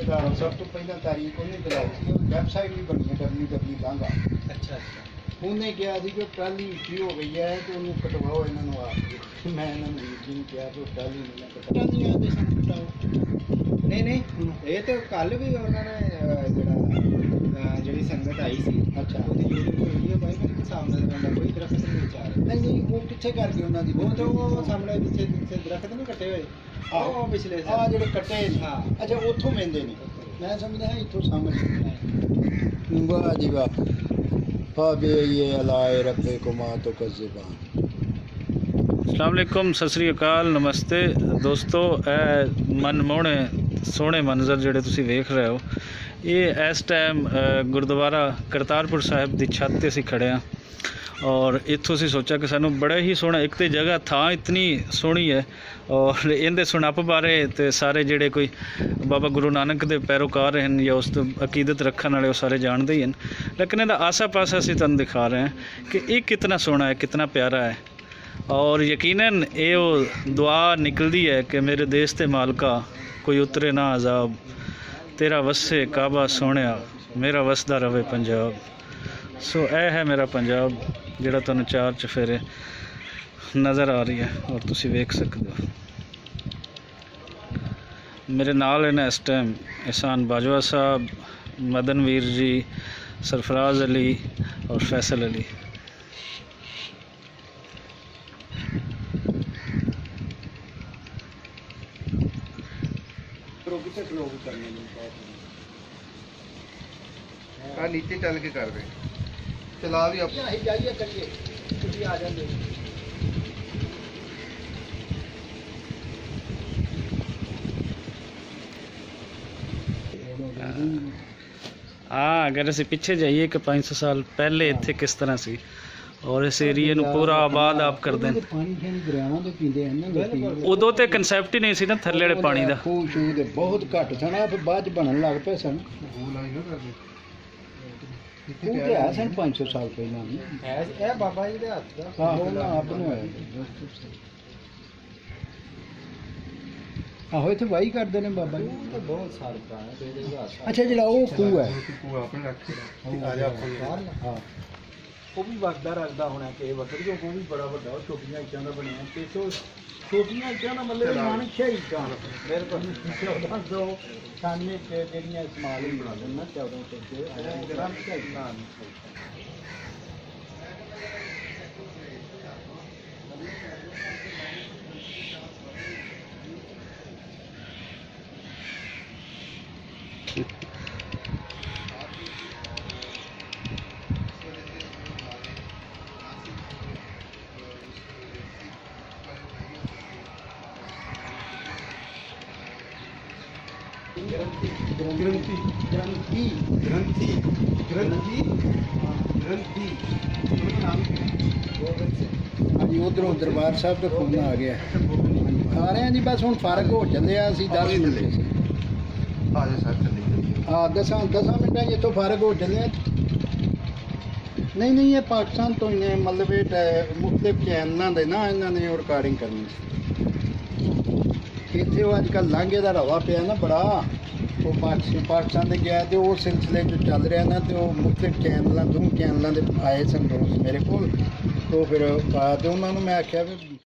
सब तो पहला तारीख उन्हें दिलाई थी और वैबसाइट भी बनी है www लांघा। अच्छा अच्छा उन्हें क्या थी कि ट्राली फ्री हो गई है तो उन्हें कटवाओ इन्होंने आप मैं इन्होंने वीर जी क्या तो ट्राली नहीं कटवानी आते सन कटाओ नहीं ये तो कल भी उन्होंने ਜਿਹੜੀ ਸੰਗਤ ਆਈ ਸੀ अच्छा ਉਹਦੀ ਵੀਡੀਓ ਪਾਈ ਮੇਰੇ ਸਾਹਮਣੇ ਬੰਦਾ ਕੋਈ ਦਰਖਤ ਨਹੀਂ ਵਿਚਾਰ नहीं वो कितने करके उन्होंने ਉਹ ਤਾਂ ਉਹ ਸਾਹਮਣੇ ਪਿੱਛੇ ਦਰਖਤ ਨਹੀਂ ਕੱਟੇ ਹੋਏ ਉਹ ਪਿਛਲੇ ਆ ਜਿਹੜੇ ਕੱਟੇ ਨੇ ਹਾਂ ਅੱਛਾ ਉੱਥੋਂ ਮਿਲਦੇ ਨੇ ਮੈਂ ਸਮਝਦਾ ਹਾਂ ਇੱਥੋਂ ਸਾਹਮਣੇ ਵਾਹ ਜੀ ਵਾਹ ਫਾਬੇ ਇਹ ਅਲਾਏ ਰੱਬੇ ਕੁਮਾ ਤੋ ਕਜ਼ਬਾਨ। अस्सलाम वालेकुम, सत श्री अकाल, नमस्ते दोस्तों। मनमोहने सोहने मंजर ਜਿਹੜੇ ਤੁਸੀਂ ਵੇਖ ਰਹੇ ਹੋ ਇਹ ਇਸ ਟਾਈਮ ਗੁਰਦੁਆਰਾ ਕਰਤਾਰਪੁਰ ਸਾਹਿਬ ਦੀ ਛੱਤ ਤੇ ਅਸੀਂ ਖੜੇ ਹਾਂ और इत्थों ਅਸੀਂ सोचा कि सानू बड़ा ही सोहना एक तो जगह थां इतनी सोहनी है और इहदे सुनप बारे तो सारे जेडे कोई बाबा गुरु नानक दे पैरोकार हैं या उस अकीदत रखने वाले सारे जानते ही हैं, लेकिन इहदा आसा पासा असीं तुहानूं दिखा रहे हैं कि ये कितना सोहना है, कितना प्यारा है। और यकीनन ये दुआ निकलती है कि मेरे देश ते मालका कोई उतरे ना अजाब, तेरा वसे काबा सोहणिया मेरा वसदा रवे पंजाब। सो यह है मेरा पंजाब जिहड़ा तुहानूं चार चफेरे नज़र आ रही है और तुसीं वेख सकते हो। मेरे नाल है इस टाइम एहसान बाजवा साहब, मदन वीर जी, सरफराज अली और फैसल अली। नीचे चल के कर रहे चला भी आप जाइए चलिए ਤੁਸੀਂ ਆ ਜਾਂਦੇ हाँ, अगर असीं पिछे जाइए कि 500 साल पहले इत्थे किस तरह सी और इस एरिए नूं पूरा आबाद आप कर दें। ਪਾਣੀ ਠੇਣੀ ਦਰਿਆਵਾਂ ਤੋਂ ਪੀਂਦੇ ਹਨ ਨਾ ਲੋਕੀ। उदों तो कंसैप्ट ही नहीं सी ना थल्ले वाले पानी दा। ਖੂਹ ਸ਼ੂਹ ਦੇ ਬਹੁਤ ਘੱਟ ਸਨ, ਫਿਰ ਬਾਅਦ ਚ ਬਣਨ ਲੱਗ ਪਏ ਸਨ। ਖੂਹ ਤੇ ਆ ਸਨ 500 ਸਾਲ ਪਹਿਲਾਂ ਵੀ। ਇਹ ਬਾਬਾ ਜੀ ਦੇ ਹੱਥ ਦਾ ਆਹੋ ਨਾ ਆਪ ਬਣਾਇਆ। ਆਹੋ ਇੱਥੇ ਵਾਹੀ ਕਰਦੇ ਨੇ ਬਾਬਾ ਜੀ। ਤਾਂ ਬਹੁਤ ਸਾਲ ਪੁਰਾਣਾ ਅੱਛਾ ਜਿਹੜਾ ਉਹ ਖੂਹ ਹੈ ਆਪਣੇ ਰੱਖ ਆ ਜਾ ਹਾਂ ਉਹ ਵੀ ਵਸਦਾ ਰੱਖਦਾ ਹੋਣਾ ਕਿ ਵਕਤ ਜੋ ਉਹ ਵੀ ਬੜਾ ਵੱਡਾ ਉਹ ਛੋਟੀਆਂ ਇੱਟਾਂ ਦਾ ਬਣਿਆ ਤੇ ਸੋ ਛੋਟੀਆਂ ਇੱਟਾਂ ਦਾ ਮਤਲਬ ਮਾਨਕ ਸ਼ਾਹੀ ਇੱਟਾਂ ਮੇਰੇ ਕੋਲ 1400 98 ਤੇ ਜਿਹੜੀਆਂ ਇਸਮਾਲ ਹੀ ਬਣਾ ਦਿੰਦਾ 1400 ਤੇ ਗ੍ਰਾਮ ਸ਼ਾਹੀ ਇੱਟਾਂ ਹਾਂਜੀ ਉਧਰੋਂ ਦਰਬਾਰ ਸਾਹਿਬ ਤੋਂ ਫੋਨ ਆ ਗਿਆ। ਆ ਰਹੇ ਹਾਂ ਜੀ, ਬਸ ਹੁਣ ਫਰਕ ਹੋ ਚੱਲੇ ਆ, ਅਸੀਂ 10 ਮਿੰਟ ਆ ਜਾ ਸਰ ਚੱਲੀ ਹਾਂ 10 ਮਿੰਟਾਂ ਜਿੱਥੋਂ ਫਰਕ ਹੋ ਚੱਲੇ ਆ। ਨਹੀਂ ਇਹ ਪਾਕਿਸਤਾਨ ਤੋਂ ਹੀ ਨੇ, ਮਤਲਬ ਇਹ ਮੁਖਤਲਿਫ ਚੈਨਲਾਂ ਦੇ ਨਾ ਇਹਨਾਂ ਨੇ ਰਿਕਾਰਡਿੰਗ ਕਰਨੀ ਸੀ। ਇੱਥੇ ਉਹ ਅੱਜ ਕੱਲ੍ਹ ਲਾਂਘੇ ਦਾ ਰੌਲਾ ਪਿਆ ਨਾ ਬੜਾ, ਉਹ ਪਾਕਿਸਤਾਨ ਦੇ ਗਿਆ ਤੇ ਉਹ ਸਿਲਸਿਲੇ 'ਚ ਚੱਲ ਰਿਹਾ ਨਾ, ਤੇ ਉਹ ਮੁਖਤਲਿਫ ਚੈਨਲਾਂ ਦੋ ਚੈਨਲਾਂ ਦੇ ਆਏ ਸਨ ਦੋਸਤ ਮੇਰੇ ਕੋਲ, तो फिर तो उन्होंने मैं आख्या भी